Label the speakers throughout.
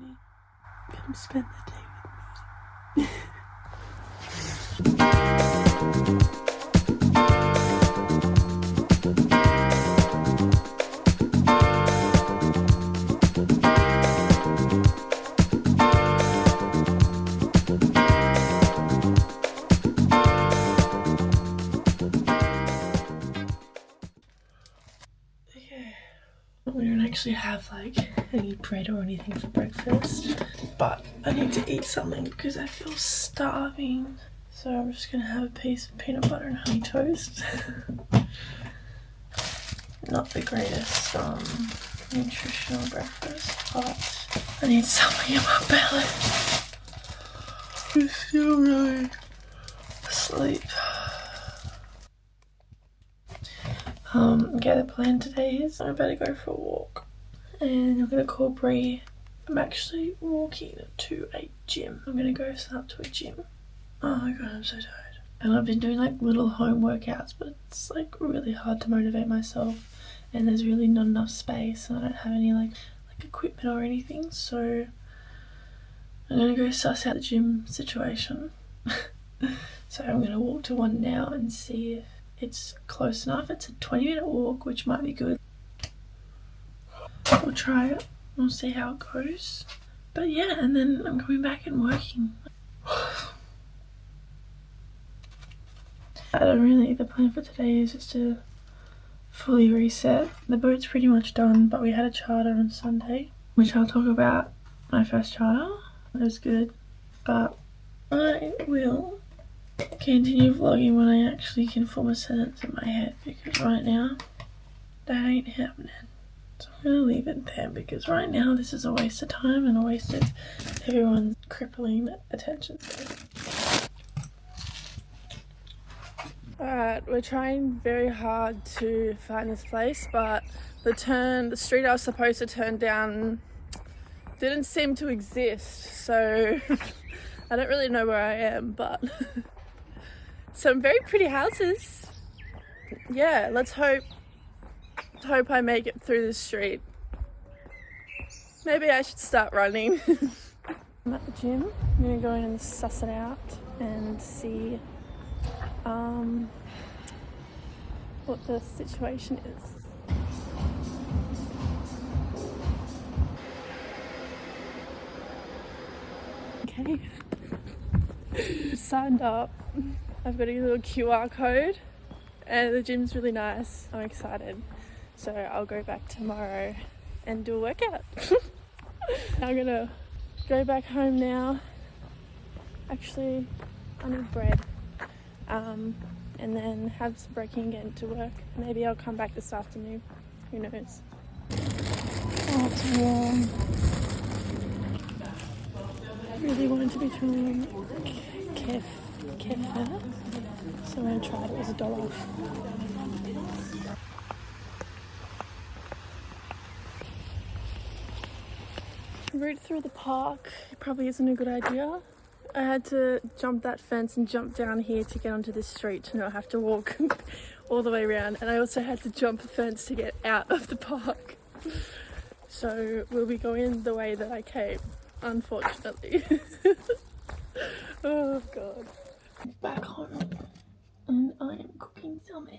Speaker 1: me. Come spend the day with me. We don't actually have like any bread or anything for breakfast, but I need to eat something because I feel starving. So I'm just gonna have a piece of peanut butter and honey toast. Not the greatest nutritional breakfast, but I need something in my belly. I feel really asleep. Okay, the plan today is I better go for a walk and I'm gonna call Bree. I'm actually walking to a gym. I'm gonna go sign up to a gym. Oh my god, I'm so tired. And I've been doing like little home workouts, but it's like really hard to motivate myself and there's really not enough space and I don't have any like equipment or anything, so I'm gonna go suss out the gym situation. So I'm gonna walk to one now and see if it's close enough. It's a 20-minute walk, which might be good. We'll try it. We'll see how it goes. But yeah, and then I'm coming back and working. The plan for today is just to fully reset. The boat's pretty much done, but we had a charter on Sunday, which I'll talk about. My first charter. It was good, but I will continue vlogging when I actually can form a sentence in my head, because right now that ain't happening. So I'm gonna leave it there because right now this is a waste of time and a waste of everyone's crippling attention span. Alright, we're trying very hard to find this place, but the street I was supposed to turn down didn't seem to exist, so I don't really know where I am, but some very pretty houses. Yeah, let's hope I make it through the street. Maybe I should start running. I'm at the gym. I'm gonna go in and suss it out and see what the situation is. Okay. Signed up. I've got a little QR code and the gym's really nice. I'm excited. So I'll go back tomorrow and do a workout. I'm gonna go back home now. Actually, I need bread. And then have some breaking and get into work. Maybe I'll come back this afternoon. Who knows? Oh, it's warm. I really wanted to be trying kefir, so I'm gonna try it. It was $1. Route through the park probably isn't a good idea. I had to jump that fence and jump down here to get onto this street to not have to walk all the way around, and I also had to jump a fence to get out of the park. So we'll be going the way that I came, unfortunately. Oh god. Back home and I am cooking some eggs.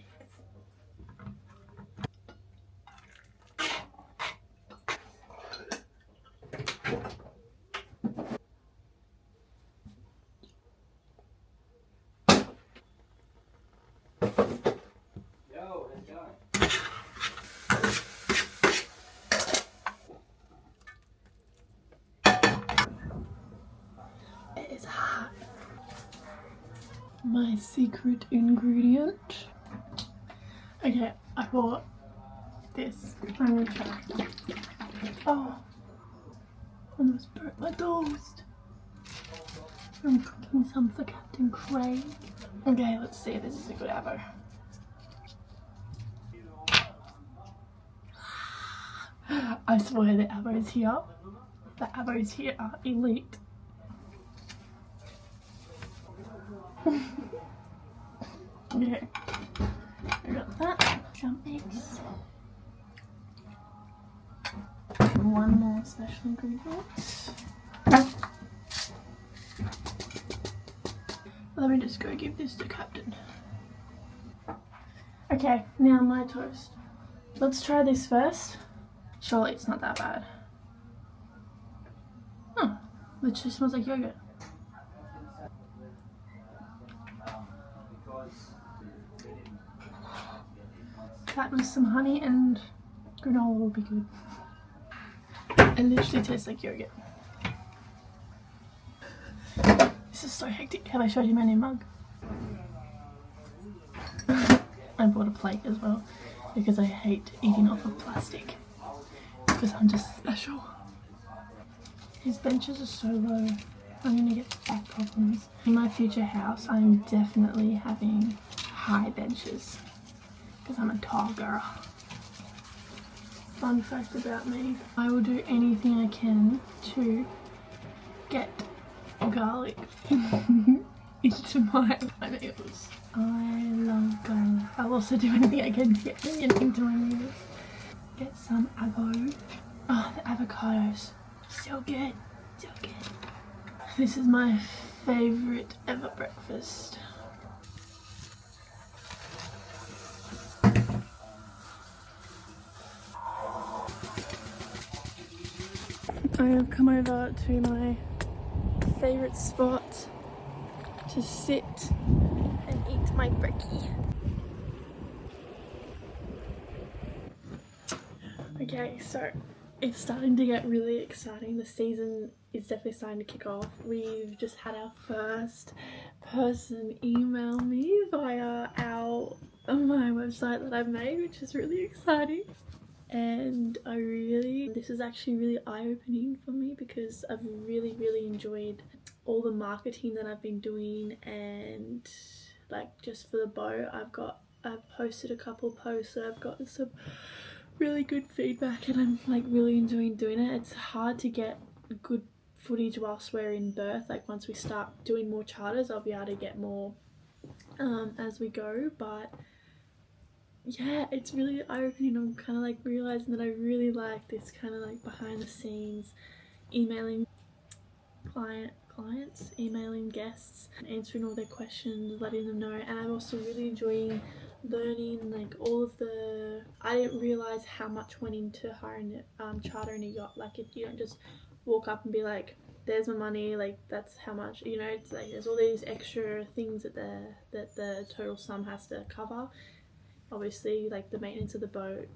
Speaker 1: It is hot. My secret ingredient. Okay, I bought this. I'm gonna try. Oh, almost burnt my toast. I'm cooking some for Captain Craig. Okay, let's see if this is a good avo. I swear the avos here. The avos here are elite. Okay, I got that. Some eggs. one more special ingredient. Let me just go give this to Captain. Okay, now my toast. Let's try this first. Surely it's not that bad. Oh, literally smells like yogurt. That with some honey and granola will be good. It literally tastes like yogurt. This is so hectic. Have I showed you my new mug? I bought a plate as well because I hate eating off of plastic because I'm just special. These benches are so low. I'm gonna get back problems. In my future house, I'm definitely having high benches because I'm a tall girl. Fun fact about me, I will do anything I can to get garlic into my meals. I love garlic. I'll also do anything I can to get onion into my meals. Get some avo. Oh, the avocados. So good. So good. This is my favourite ever breakfast. I have come over to my favourite spot to sit and eat my brekkie. Okay, so it's starting to get really exciting. The season is definitely starting to kick off. We've just had our first person email me via my website that I've made, which is really exciting. And this is actually really eye-opening for me because I've really enjoyed all the marketing that I've been doing, and like just for the bow, I've posted a couple posts and I've gotten some really good feedback and I'm like really enjoying doing it. It's hard to get good footage whilst we're in Perth. Like once we start doing more charters, I'll be able to get more as we go, but yeah, it's really eye-opening. I'm kind of like realizing that I really like this kind of like behind the scenes, emailing clients, emailing guests, answering all their questions, letting them know. And I'm also really enjoying learning like all of the, I didn't realize how much went into hiring chartering a yacht. Like you don't just walk up and be like, there's my money, like that's how much, you know. It's like there's all these extra things that the total sum has to cover. Obviously, like the maintenance of the boat,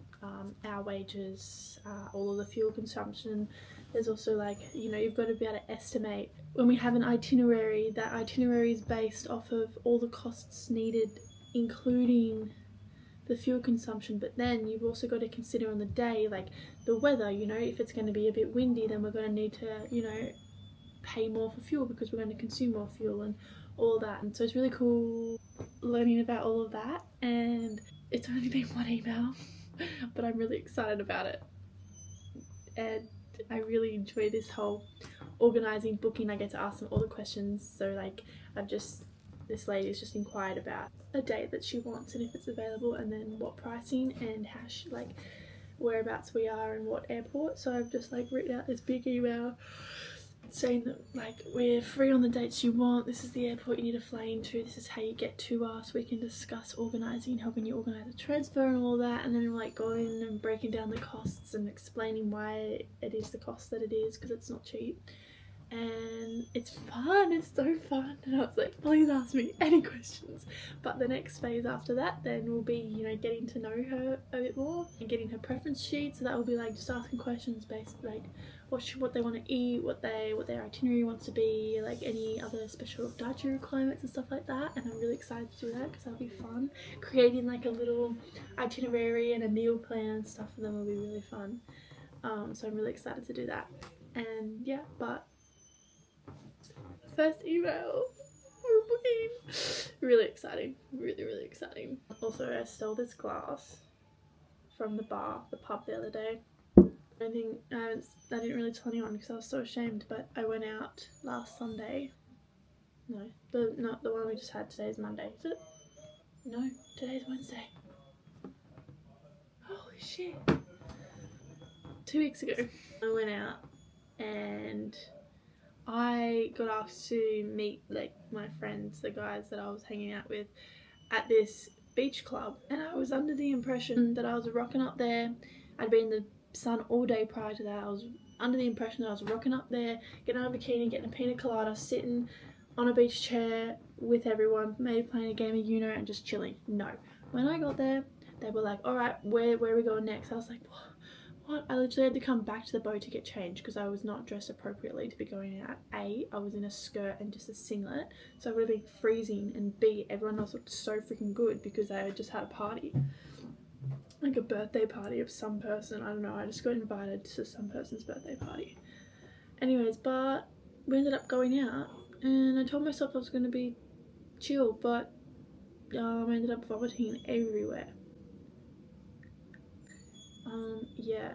Speaker 1: our wages, all of the fuel consumption. There's also like, you know, you've got to be able to estimate when we have an itinerary. That itinerary is based off of all the costs needed, including the fuel consumption, but then you've also got to consider on the day, like the weather, you know, if it's going to be a bit windy, then we're going to need to, you know, pay more for fuel because we're going to consume more fuel and all that. And so it's really cool learning about all of that, and it's only been one email but I'm really excited about it, and I really enjoy this whole organising, booking. I get to ask them all the questions. So like this lady's just inquired about a date that she wants and if it's available, and then what pricing and how she, like whereabouts we are and what airport. So I've just like written out this big email saying that like we're free on the dates you want, this is the airport you need to fly into, this is how you get to us, we can discuss organising, helping you organise the transfer and all that, and then like going and breaking down the costs and explaining why it is the cost that it is, because it's not cheap. And it's fun, it's so fun. And I was like, please ask me any questions. But the next phase after that then will be, you know, getting to know her a bit more and getting her preference sheet. So that will be like just asking questions based like what they want to eat, what their itinerary wants to be, like any other special dietary requirements and stuff like that. And I'm really excited to do that because that'll be fun. Creating like a little itinerary and a meal plan and stuff for them will be really fun. So I'm really excited to do that. And yeah, but first email, we're booking. Really exciting, really exciting. Also, I stole this glass from the pub the other day. I didn't really tell anyone because I was so ashamed, but I went out last Sunday. No, not the one we just had. Today's Monday, is it? No, today's Wednesday. Holy shit. 2 weeks ago, I went out and I got asked to meet like my friends, the guys that I was hanging out with, at this beach club, and I was under the impression that I was rocking up there. I'd been in the sun all day prior to that. I was under the impression that I was rocking up there, getting out of a bikini, getting a pina colada, sitting on a beach chair with everyone, maybe playing a game of Uno and just chilling. No. When I got there, they were like, alright, where are we going next? I was like, what? I literally had to come back to the boat to get changed because I was not dressed appropriately to be going out. A, I was in a skirt and just a singlet, so I would have been freezing, and B, everyone else looked so freaking good because they had just had a party. Like a birthday party of some person, I don't know, I just got invited to some person's birthday party. Anyways, but we ended up going out and I told myself I was going to be chill, but I ended up vomiting everywhere. Yeah,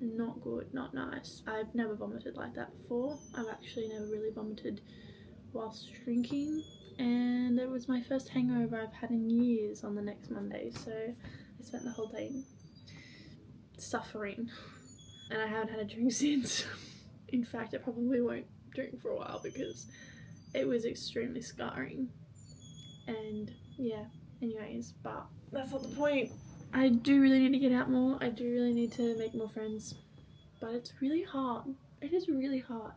Speaker 1: not good, not nice. I've never vomited like that before. I've actually never really vomited whilst drinking, and it was my first hangover I've had in years on the next Monday, so I spent the whole day suffering, and I haven't had a drink since. In fact, I probably won't drink for a while because it was extremely scarring. And yeah, anyways, but that's not the point. I do really need to get out more. I do really need to make more friends, but it's really hard. It is really hard.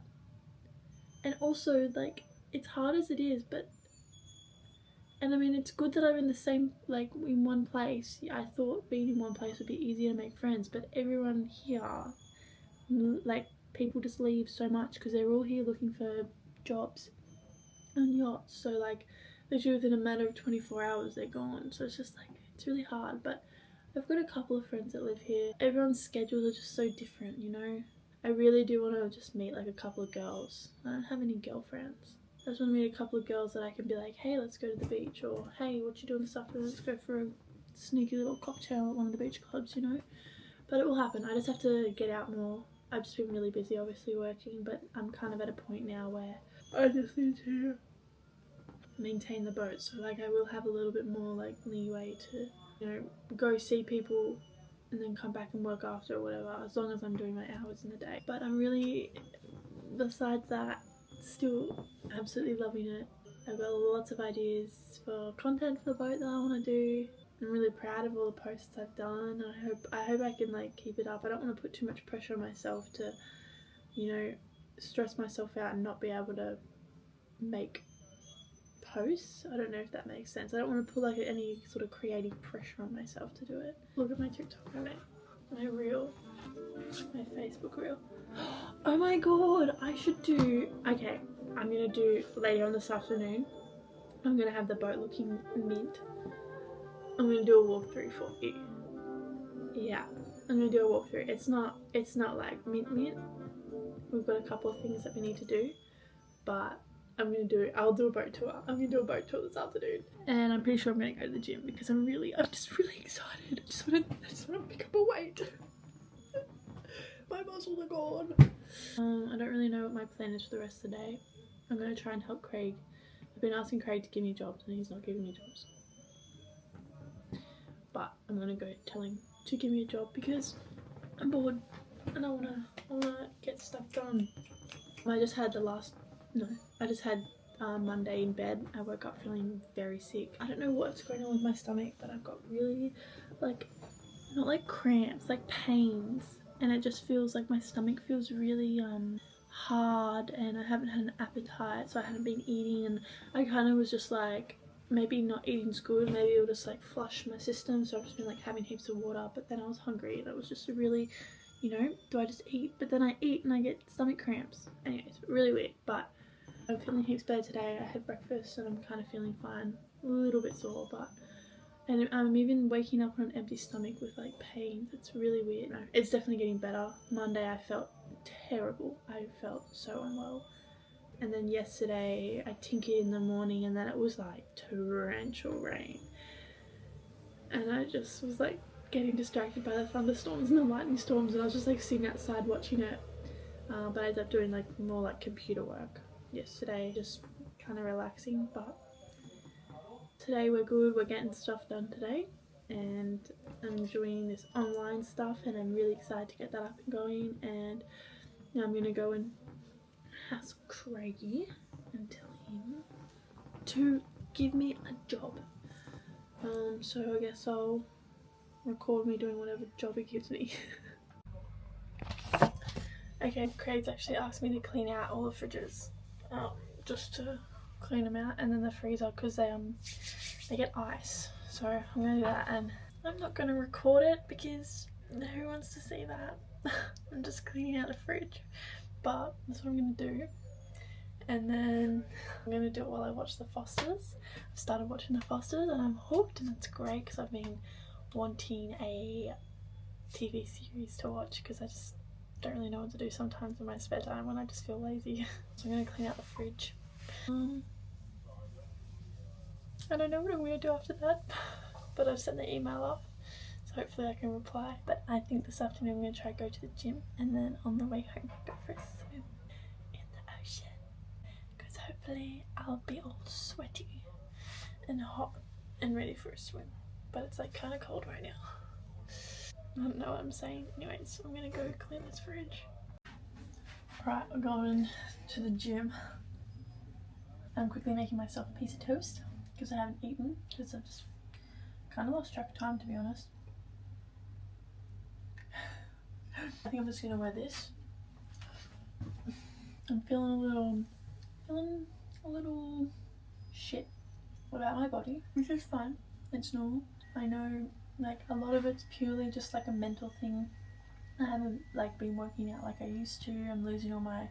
Speaker 1: And also, like, it's hard as it is, but, and I mean, it's good that I'm in the same, like, in one place. I thought being in one place would be easier to make friends, but everyone here, like, people just leave so much because they're all here looking for jobs and yachts. So, like, literally within a matter of 24 hours, they're gone. So it's just like, it's really hard, but I've got a couple of friends that live here. Everyone's schedules are just so different, you know? I really do want to just meet like a couple of girls. I don't have any girlfriends. I just want to meet a couple of girls that I can be like, hey, let's go to the beach, or hey, what you doing this afternoon? Let's go for a sneaky little cocktail at one of the beach clubs, you know? But it will happen. I just have to get out more. I've just been really busy, obviously, working, but I'm kind of at a point now where I just need to maintain the boat. So like I will have a little bit more like leeway to, you know, go see people and then come back and work after or whatever, as long as I'm doing my hours in the day. But I'm really, besides that, still absolutely loving it. I've got lots of ideas for content for the boat that I want to do. I'm really proud of all the posts I've done. I hope I can like keep it up. I don't want to put too much pressure on myself to, you know, stress myself out and not be able to make posts. I don't know if that makes sense. I don't want to put like any sort of creative pressure on myself to do it. Look at my TikTok, my reel, my Facebook reel. Oh my god, I should do, okay, I'm gonna do later on this afternoon, I'm gonna have the boat looking mint. I'm gonna do a walkthrough for you. Yeah, I'm gonna do a walkthrough. It's not like mint. We've got a couple of things that we need to do, but I'll do a boat tour. I'm gonna do a boat tour this afternoon, and I'm pretty sure I'm gonna go to the gym because I'm just really excited. I just want to pick up a weight. My muscles are gone. I don't really know what my plan is for the rest of the day. I'm gonna try and help Craig. I've been asking Craig to give me jobs, and he's not giving me jobs. But I'm gonna go tell him to give me a job because I'm bored and I wanna get stuff done. I just had Monday in bed. I woke up feeling very sick. I don't know what's going on with my stomach, but I've got really, like, not like cramps, like pains. And it just feels like my stomach feels really hard, and I haven't had an appetite, so I haven't been eating, and I kind of was just like, maybe not eating's good, maybe it'll just like flush my system, so I've just been like having heaps of water, but then I was hungry and it was just really, you know, do I just eat? But then I eat and I get stomach cramps. Anyways, really weird, but I'm feeling heaps better today. I had breakfast and I'm kind of feeling fine. A little bit sore, but, and I'm even waking up on an empty stomach with like pain. It's really weird. No, it's definitely getting better. Monday I felt terrible. I felt so unwell. And then yesterday I tinkered in the morning, and then it was like torrential rain. And I just was like getting distracted by the thunderstorms and the lightning storms, and I was just like sitting outside watching it. But I ended up doing like more like computer work yesterday, just kind of relaxing. But today we're good, we're getting stuff done today. and I'm doing this online stuff, and I'm really excited to get that up and going. And now I'm gonna go and ask Craigie and tell him to give me a job. So I guess I'll record me doing whatever job he gives me. Okay, Craig's actually asked me to clean out all the fridges, just to clean them out, and then the freezer, because they get ice. So I'm gonna do that, and I'm not gonna record it because who wants to see that? I'm just cleaning out the fridge, but that's what I'm gonna do. And then I'm gonna do it while I watch the Fosters. I've started watching the Fosters and I'm hooked, and it's great because I've been wanting a TV series to watch because I just don't really know what to do sometimes in my spare time when I just feel lazy. So I'm gonna clean out the fridge. I don't know what I'm gonna do after that, but I've sent the email off, so hopefully I can reply. But I think this afternoon I'm gonna try to go to the gym, and then on the way home go for a swim in the ocean, because hopefully I'll be all sweaty and hot and ready for a swim. But it's like kind of cold right now. I don't know what I'm saying. Anyways, I'm gonna go clean this fridge. Right, we're going to the gym. I'm quickly making myself a piece of toast because I haven't eaten, because I've just kind of lost track of time, to be honest. I think I'm just gonna wear this. I'm feeling a little shit about my body, which is fine. It's normal. I know, like, a lot of it's purely just like a mental thing. I haven't like been working out like I used to. I'm losing all my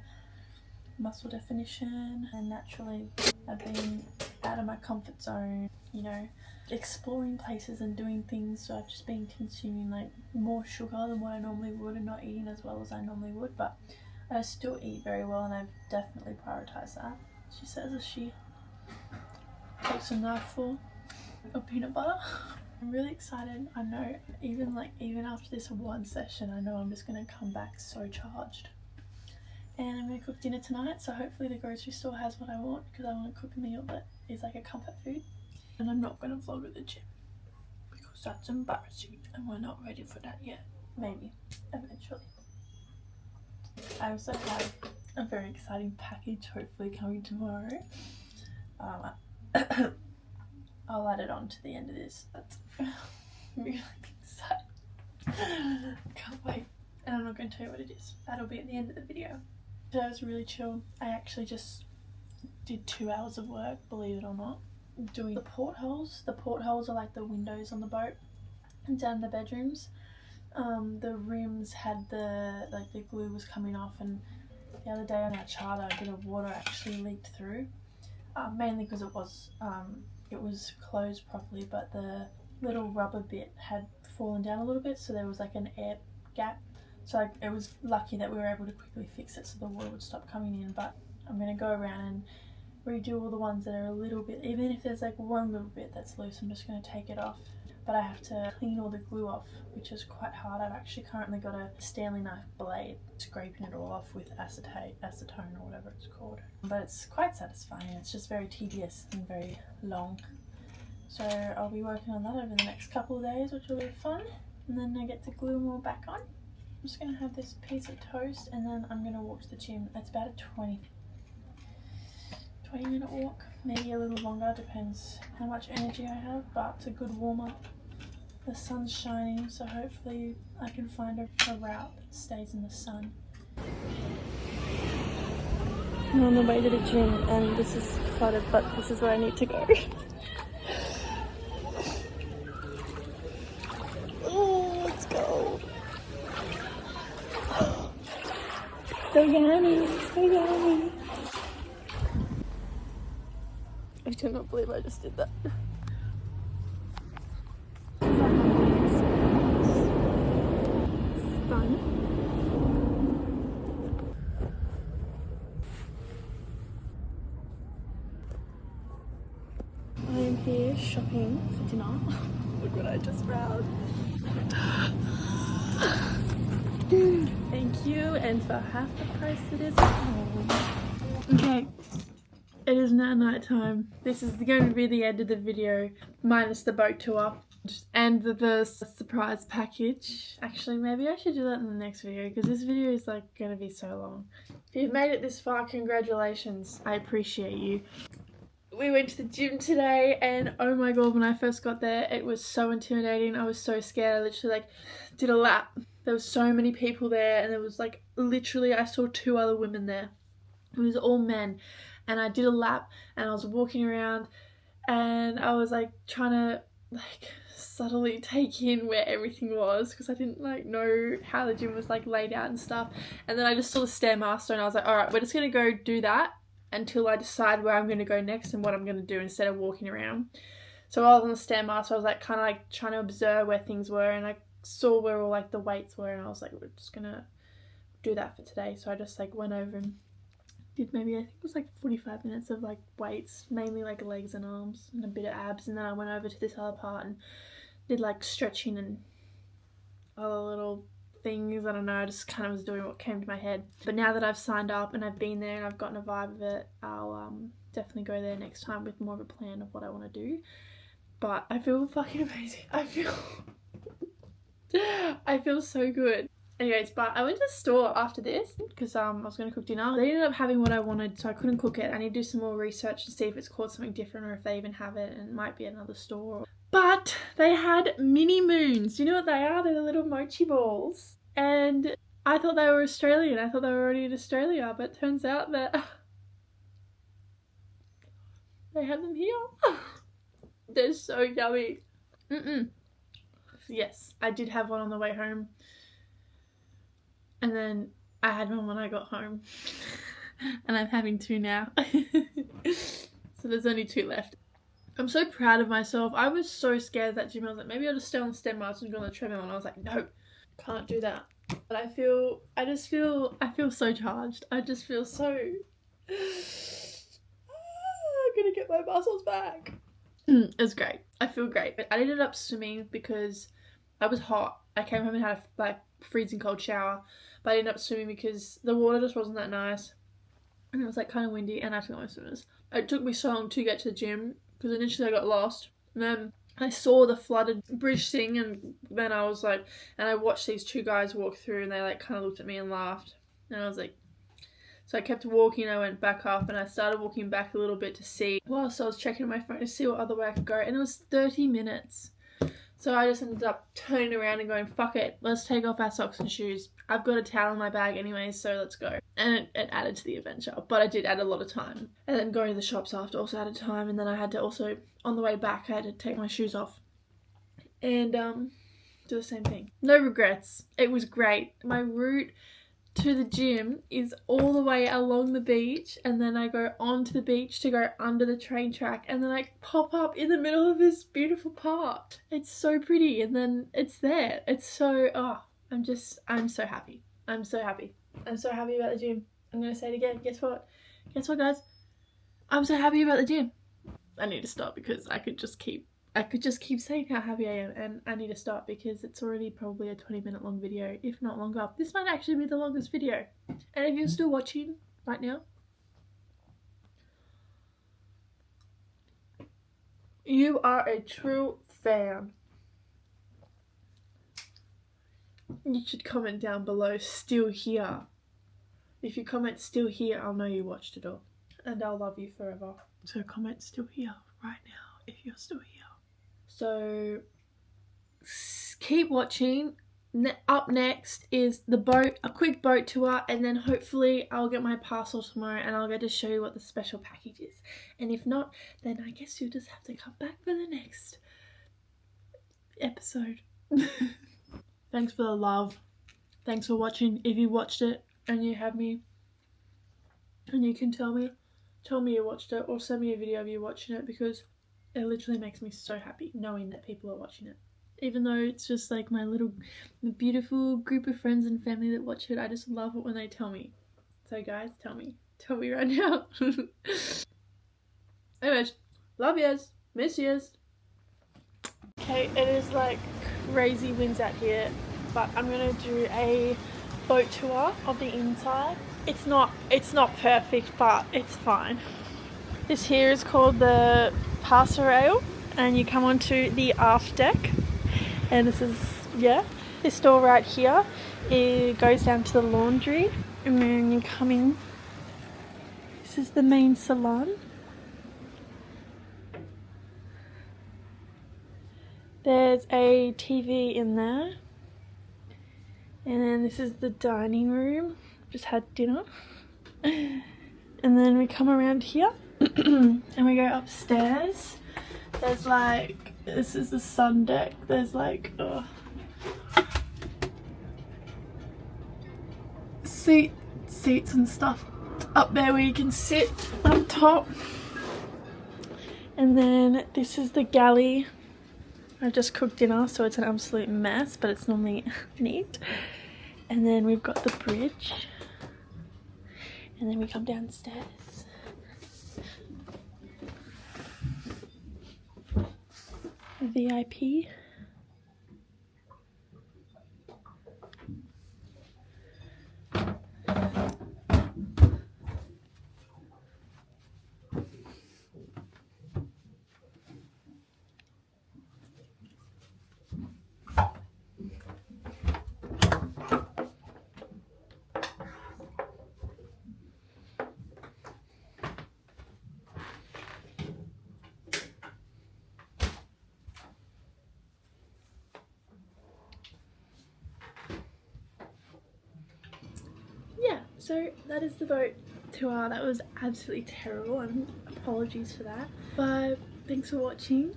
Speaker 1: muscle definition, and naturally I've been out of my comfort zone, you know, exploring places and doing things. So I've just been consuming like more sugar than what I normally would, and not eating as well as I normally would, but I still eat very well, and I've definitely prioritized that. She says as she takes a knifeful of peanut butter. I'm really excited. I know even after this one session, I know I'm just gonna come back so charged. And I'm gonna cook dinner tonight, so hopefully the grocery store has what I want, because I want to cook a meal that is like a comfort food. And I'm not gonna vlog at the gym because that's embarrassing, and we're not ready for that yet. Maybe eventually. I also have a very exciting package hopefully coming tomorrow. I'll add it on to the end of this. That's really exciting. Can't wait. And I'm not going to tell you what it is. That'll be at the end of the video. So that was really chill. I actually just did 2 hours of work, believe it or not, doing the portholes. The portholes are like the windows on the boat, and down the bedrooms. The rims had the glue was coming off, and the other day on our charter a bit of water actually leaked through, mainly because it was closed properly, but the little rubber bit had fallen down a little bit, so there was like an air gap. So like, it was lucky that we were able to quickly fix it so the water would stop coming in. But I'm going to go around and redo all the ones that are a little bit, even if there's like one little bit that's loose, I'm just going to take it off. But I have to clean all the glue off, which is quite hard. I've actually currently got a Stanley knife blade scraping it all off with acetone or whatever it's called. But it's quite satisfying. It's just very tedious and very long. So I'll be working on that over the next couple of days, which will be fun. And then I get to glue them all back on. I'm just going to have this piece of toast, and then I'm going to walk to the gym. It's about a 20-minute walk, maybe a little longer, depends how much energy I have, but it's a good warm-up. The sun's shining, so hopefully I can find a route that stays in the sun. I'm on the way to the gym, and this is flooded, but this is where I need to go. Oh, let's go. So yummy, so yummy. I cannot believe I just did that. Fun. I am here shopping for dinner. Look what I just found. Thank you, and for half the price it is at home. Okay, it is now night time. This is going to be the end of the video, minus the boat tour. And the surprise package. Actually, maybe I should do that in the next video because this video is like going to be so long. If you've made it this far, congratulations. I appreciate you. We went to the gym today and oh my god, when I first got there, it was so intimidating. I was so scared. I literally like did a lap. There was so many people there and there was like literally I saw 2 other women there. It was all men. And I did a lap and I was walking around and I was like trying to like subtly take in where everything was because I didn't like know how the gym was like laid out and stuff. And then I just saw the Stairmaster and I was like, alright, we're just gonna go do that until I decide where I'm gonna go next and what I'm gonna do instead of walking around. So while I was on the Stairmaster, I was like kind of like trying to observe where things were and I saw where all like the weights were and I was like, we're just gonna do that for today. So I just like went over and did maybe I think it was like 45 minutes of like weights, mainly like legs and arms and a bit of abs, and then I went over to this other part and did like stretching and other little things. I don't know, I just kind of was doing what came to my head. But now that I've signed up and I've been there and I've gotten a vibe of it, I'll definitely go there next time with more of a plan of what I want to do. But I feel fucking amazing. I feel so good. Anyways, but I went to the store after this because I was going to cook dinner. They ended up having what I wanted, so I couldn't cook it. I need to do some more research and see if it's called something different or if they even have it and it might be another store. But they had mini moons. Do you know what they are? They're the little mochi balls. And I thought they were Australian. I thought they were already in Australia, but it turns out that they have them here. They're so yummy. Yes, I did have one on the way home. And then I had one when I got home. And I'm having 2 now. So there's only 2 left. I'm so proud of myself. I was so scared of that gym. I was like, maybe I'll just stay on the Stairmaster and go on the treadmill. And I was like, no, can't do that. But I feel so charged. I just feel so... I'm gonna get my muscles back. It was great. I feel great. But I ended up swimming because I was hot. I came home and had a like freezing cold shower, but I ended up swimming because the water just wasn't that nice and it was like kind of windy and I took my swimmers. It took me so long to get to the gym because initially I got lost and then I saw the flooded bridge thing and then I was like, and I watched these 2 guys walk through and they like kind of looked at me and laughed and I was like, so I kept walking. I went back up and I started walking back a little bit to see whilst I was checking my phone to see what other way I could go, and it was 30 minutes. So I just ended up turning around and going, fuck it, let's take off our socks and shoes. I've got a towel in my bag anyway, so let's go. And it added to the adventure, but I did add a lot of time. And then going to the shops after also added time, and then I had to also, on the way back, I had to take my shoes off and do the same thing. No regrets. It was great. My route to the gym is all the way along the beach, and then I go onto the beach to go under the train track, and then I pop up in the middle of this beautiful park. It's so pretty, and then it's there. It's so, I'm so happy. I'm so happy. I'm so happy about the gym. I'm gonna say it again. Guess what? Guess what, guys? I'm so happy about the gym. I need to stop because I could just keep saying how happy I am, and I need to stop because it's already probably a 20-minute long video, if not longer. This might actually be the longest video. And if you're still watching right now, you are a true fan. You should comment down below, still here. If you comment still here, I'll know you watched it all. And I'll love you forever. So comment still here right now if you're still here. So keep watching. Up next is the boat, a quick boat tour, and then hopefully I'll get my parcel tomorrow and I'll get to show you what the special package is. And if not, then I guess you'll just have to come back for the next episode. Thanks for the love. Thanks for watching. If you watched it and you have me and you can tell me you watched it, or send me a video of you watching it, because it literally makes me so happy knowing that people are watching it. Even though it's just like my little beautiful group of friends and family that watch it, I just love it when they tell me. So guys, tell me right now. Anyways, love yous, miss yous. Okay, it is like crazy winds out here, but I'm gonna do a boat tour of the inside. It's not perfect, but it's fine. This here is called the Passerelle, and you come onto the aft deck, and this is, yeah, this door right here, it goes down to the laundry, and then you come in. This is the main salon. There's a TV in there, and then this is the dining room. Just had dinner, and then we come around here and we go upstairs. There's like, this is the sun deck. There's like seats and stuff up there where you can sit up top. And then this is the galley. I've just cooked dinner, so it's an absolute mess, but it's normally neat. And then we've got the bridge, and then we come downstairs. VIP. Yeah, so that is the boat tour. That was absolutely terrible, and apologies for that. But thanks for watching.